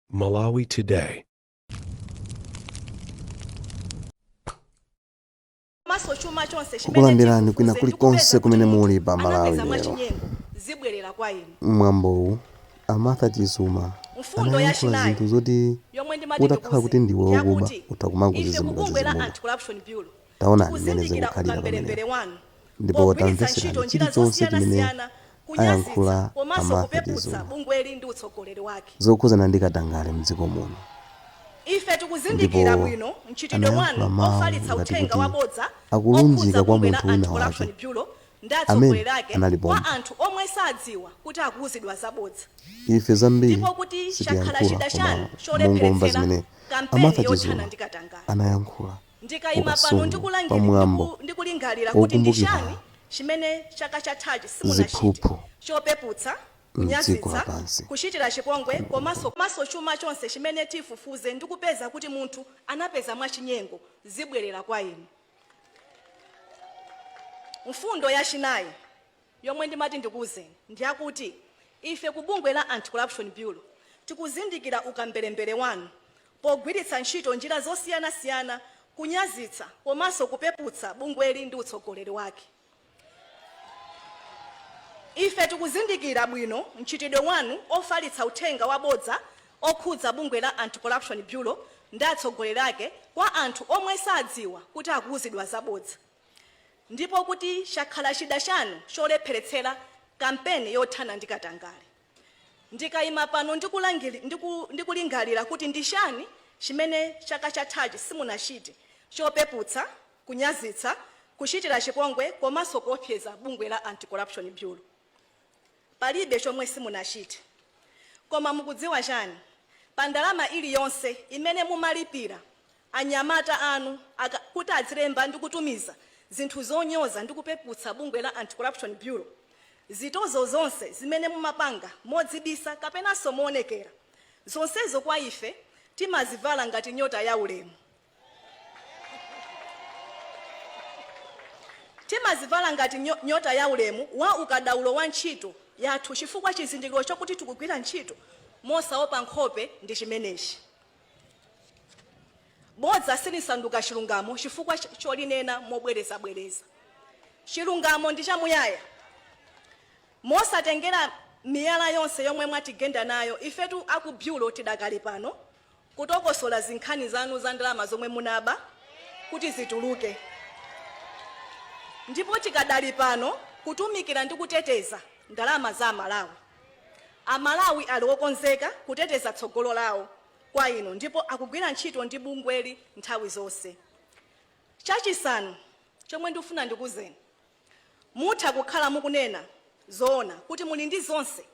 Malawi Today. Kukulandirani kwina kulikonse kumene muli pa Malawi lero. Mwambowu Amartha Chizuma anayankhula zinthu zoti utakhala kuti ndiwe wokuba utakumangozizimula. Taonani mmene zikukhalira pamenepo. Ndipo tamveserani chilichonse chimene ayankhula Amartha Chizuma zokhuzana ndi katangale m'dziko muno. Ndipo anayankhula mawu ngati kuti akulunjika kwa munthu wina wake amene analipo. Ife zambiri sitiyankhula koma mungomva zimene Amartha Chizuma anayankhula kukasungu pa mwambo wokumbukira ziphuphu m'dziko lapansi. kuchitira chipongwe komanso chuma chonse chimene tifufuze ndi kupeza kuti munthu anapeza mwachinyengo zibwerera kwa inu. Mfundo yachinayi yomwe ndimati ndikuwuzeni ndiyakuti ife ku bungwe la Anti-Corruption Bureau tikuzindikira ukambelembere wanu pogwiritsa ntchito njira zosiyanasiyana kunyazitsa komanso kupeputsa bungweli ndi utsogoleri wake. Ife tikuzindikira bwino mchitidwe wanu ofalitsa uthenga wabodza okhudza bungwe la Anti-Corruption Bureau ndi atsogoleri ake kwa anthu omwe sadziwa kuti akuwuzidwa zabodza, ndipo kuti chakhala chida chanu cholepheretsera kampeni yothana ndi katangale. Ndikayima pano ndikulingalira kuti ndi chani chimene chaka chathachi simunachite chopeputsa, kunyazitsa, kuchitira chipongwe komanso kuopseza bungwe la Anti-Corruption Bureau. Palibe chomwe simunachite, koma mukudziwa chani, pa ndalama iliyonse imene mumalipira anyamata anu kuti azilemba ndi kutumiza zinthu zonyoza ndi kupeputsa bungwe la Anti-Corruption Bureau, zitozo zonse zimene mumapanga modzibisa kapenanso moonekera, zonsezo kwa ife timazivala ngati nyota ya ulemu. Timazivala ngati nyota ya ulemu wa ukadaulo wa ntchito yathu chifukwa chizindikiro chokuti tikugwira ntchito mosaopa nkhope ndi chimenechi. Bodza silisanduka chilungamo chifukwa cholinena mobwereza. Chilungamo ndi chamuyaya. Mosatengera miyala yonse yomwe mwatigenda nayo, ifetu aku Bureau tidakali pano kutokosola zinkhani zanu za ndalama zomwe munaba kuti zituluke. Ndipo tikadali pano kutumikira ndi kuteteza ndalama za Malawi. Amalawi ali wokonzeka kuteteza tsogolo lawo kwa inu, ndipo akugwira ntchito ndi bungweli nthawi zonse. Chachisanu chomwe ndifuna ndikuzeni, mutha kukhala mukunena zoona kuti muli ndi zonse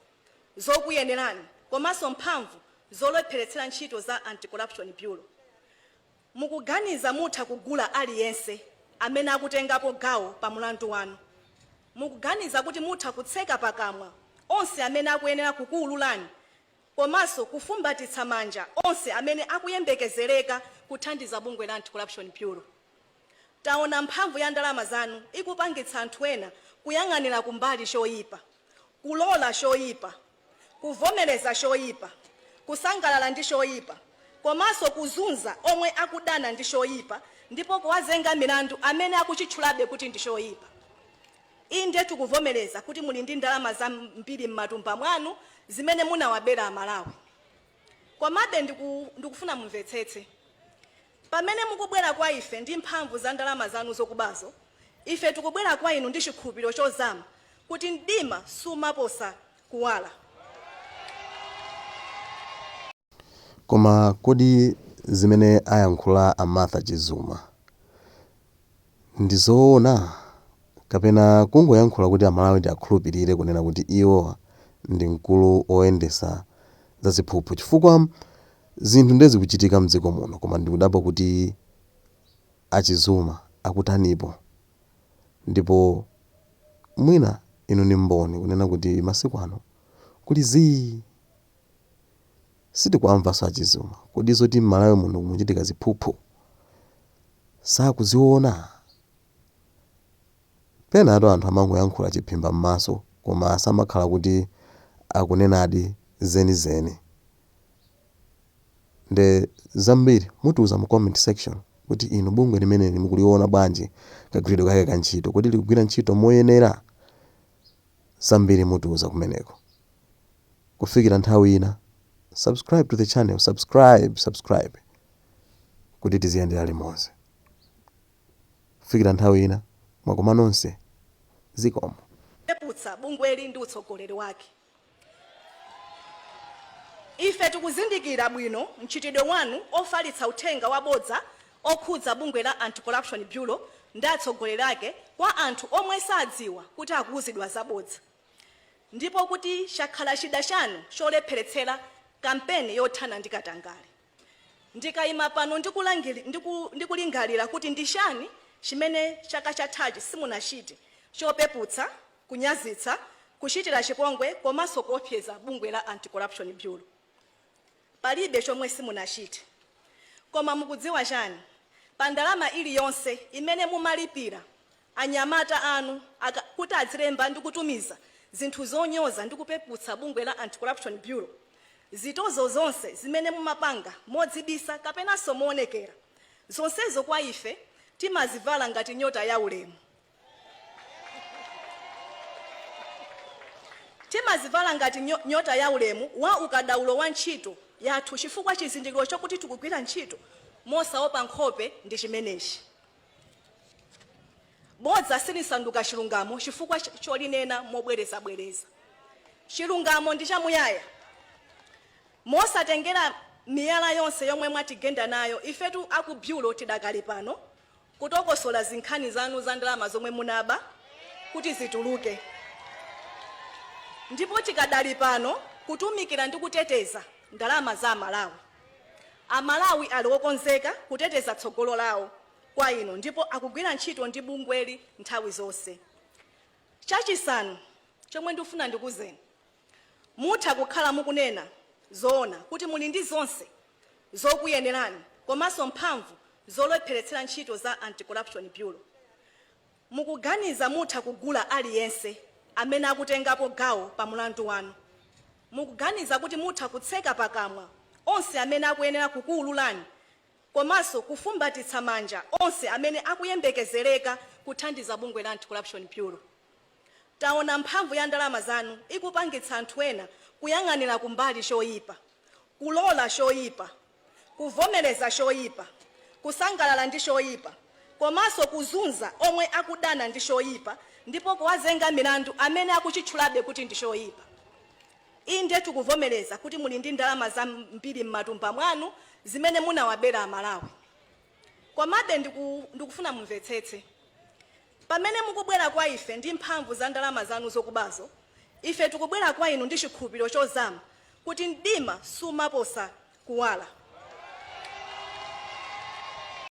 zokuyenerani komanso mphamvu zolepheretsera ntchito za Anti-Corruption Bureau. Mukuganiza mutha kugula aliyense amene akutengapo gawo pa mulandu wanu. Mukuganiza kuti mutha kutseka pakamwa onse amene akuyenera kukuululani komanso kufumbatitsa manja onse amene akuyembekezereka kuthandiza bungwe la Anti-Corruption Bureau. Taona mphamvu ya ndalama zanu ikupangitsa anthu ena kuyang'anira kumbali choyipa, kulola choyipa, kuvomereza choyipa, kusangalala ndi choyipa, komanso kuzunza omwe akudana ndi choyipa, ndipo kuwazenga milandu amene akuchitchulabe kuti ndi choyipa. Inde tikuvomereza kuti muli ndi ndalama zambiri m'matumba mwanu zimene munawabera Amalawi. Komabe ndikufuna mumvetsetse. Pamene mukubwera kwa ife ndi mphamvu za ndalama zanu zokubazo, ife tikubwera kwa inu ndi chikhulupiriro chozama kuti mdima sumaposa kuwala. Koma kodi zimene ayankhula Amartha Chizuma ndizoona kapena kungoyankhula kuti Amalawi ndi akhulupirire kunena kuti iwo ndi mkulu oyendesa za ziphuphu, chifukwa zinthu ndezi kuchitika mdziko muno, koma ndikudabwa kuti Achizuma akutanipo. Ndipo mwina inu ni mboni kunena kuti masiku ano kuli sitikwamvanso Achizuma kodi zoti m'Malawi muno muchitika ziphuphu sakuziona. Penatu anthu amangoyankhula chiphimba m'maso koma samakhala kuti akunenadi zenizeni. nde zambiri mutiuza mu comment section kuti inu bungwe limene mukuliona bwanji kagwiridwe kake ka ntchito, kuti likugwira ntchito moyenera. Zambiri mutiuza kumeneko. Kufikira nthawi ina, subscribe to the channel, subscribe kuti tiziyendera limodzi. Kufikira nthawi ina, mwakoma nonse, zikomo. Peputsa bungweli ndi utsogoleri wake. Ife tikuzindikira bwino mchitidwe wanu ofalitsa uthenga wabodza okhudza bungwe la Anti-Corruption Bureau ndi atsogoleri ake kwa anthu omwe sadziwa kuti akuuzidwa zabodza, ndipo kuti chakhala chida chanu cholepheretsera kampeni yothana ndi katangale. Ndikayima pano ndikulingalira kuti ndi chani chimene chaka chathachi simunachite chopeputsa, kunyazitsa, kuchitira chipongwe komanso kuopseza bungwe la Anti-Corruption Bureau. Palibe chomwe simunachite. Koma mukudziwa chani, pa ndalama iliyonse imene mumalipira anyamata anu kuti azilemba ndi kutumiza zinthu zonyoza ndi kupeputsa bungwe la Anti-Corruption Bureau, zitozo zonse zimene mumapanga modzibisa kapenanso moonekera, zonsezo kwa ife timazivala ngati nyota ya ulemu. Timazivala ngati nyota ya ulemu wa ukadaulo wa ntchito yathu chifukwa chizindikiro chokuti tikugwira ntchito mosaopa nkhope ndi chimenechi. Bodza silisanduka chilungamo chifukwa cholinena mobwereza. Chilungamo ndi chamuyaya. Mosatengera miyala yonse yomwe mwatigenda nayo, ifetu aku Bureau tidakali pano kutokosola zinkhani zanu za ndalama zomwe munaba kuti zituluke. Ndipo tikadali pano kutumikira ndi kuteteza ndalama za Amalawi. Amalawi ali okonzeka kuteteza tsogolo lawo kwa ino, ndipo akugwira ntchito ndi bungweli nthawi zonse. Chachisanu chomwe ndifuna ndikuzeni, mutha kukhala mukunena zoona kuti muli ndi zonse zokuyenerani komanso mphamvu zolepheretsera ntchito za Anti-Corruption Bureau. Mukuganiza mutha kugula aliyense amene akutengapo gawo pa mulandu wanu. Mukuganiza kuti mutha kutseka pakamwa onse amene akuyenera kukuululani komanso kufumbatitsa manja onse amene akuyembekezereka kuthandiza bungwe la Anti-Corruption Bureau. Taona mphamvu ya ndalama zanu ikupangitsa anthu ena kuyang'anira kumbali choyipa, kulola choyipa, kuvomereza choyipa, kusangalala ndi choyipa, komanso kuzunza omwe akudana ndi choyipa, ndipo kuwazenga milandu amene akuchitchulabe kuti ndi choyipa. Inde tikuvomereza kuti muli ndi ndalama zambiri m'matumba mwanu zimene munawabera Amalawi. Komabe ndikufuna mumvetsetse. Pamene mukubwera kwa ife ndi mphamvu za ndalama zanu zokubazo, ife tikubwera kwa inu ndi chikhulupiriro chozama kuti mdima sumaposa kuwala.